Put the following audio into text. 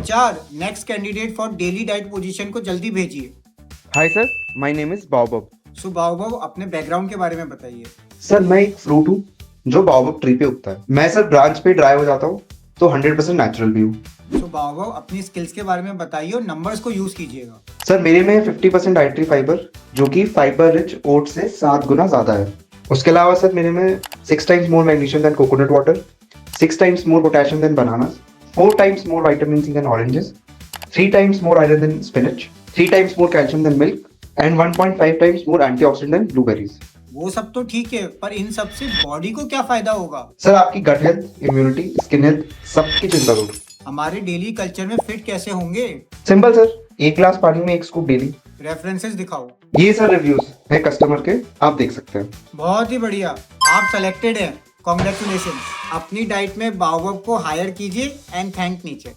HR next candidate for daily diet position को जल्दी भेजिए। Hi sir, my name is Baobab. So Baobab, अपने background के बारे में बताइए। सर मैं एक फ्रूट हूँ जो बाओबब ट्री पे उगता है। मैं सर ब्रांच पे ड्राई हो जाता हूँ तो 100% नेचुरल भी हूँ। सो बाओबाब, अपनी स्किल्स के बारे में बताइए और नंबर्स को यूज कीजिएगा। सर मेरे में 50% डाइटरी फाइबर जो कि फाइबर रिच ओट से 7 गुना ज्यादा है। उसके अलावा सर मेरे में 6 times more magnesium than coconut water, 6 times more potassium than banana, 4 times more vitamin C than oranges, 3 times more iron than spinach, 3 times more calcium than milk and 1.5 times more antioxidant than blueberries. वो सब तो ठीक है, पर इन सब से body को क्या फायदा होगा? सर आपकी gut health, immunity, skin health सबकी चिंता करो। हमारे डेली कल्चर में फिट कैसे होंगे? सिंपल सर, 1 ग्लास पानी में 1 स्कूप डेली। रेफरेंसेस दिखाओ। ये सर रिव्यूज है कस्टमर के, आप देख सकते हैं। बहुत ही बढ़िया, आप सेलेक्टेड हैं। कॉन्ग्रेचुलेशन। अपनी डाइट में बाओबाब को हायर कीजिए एंड थैंक नीचे।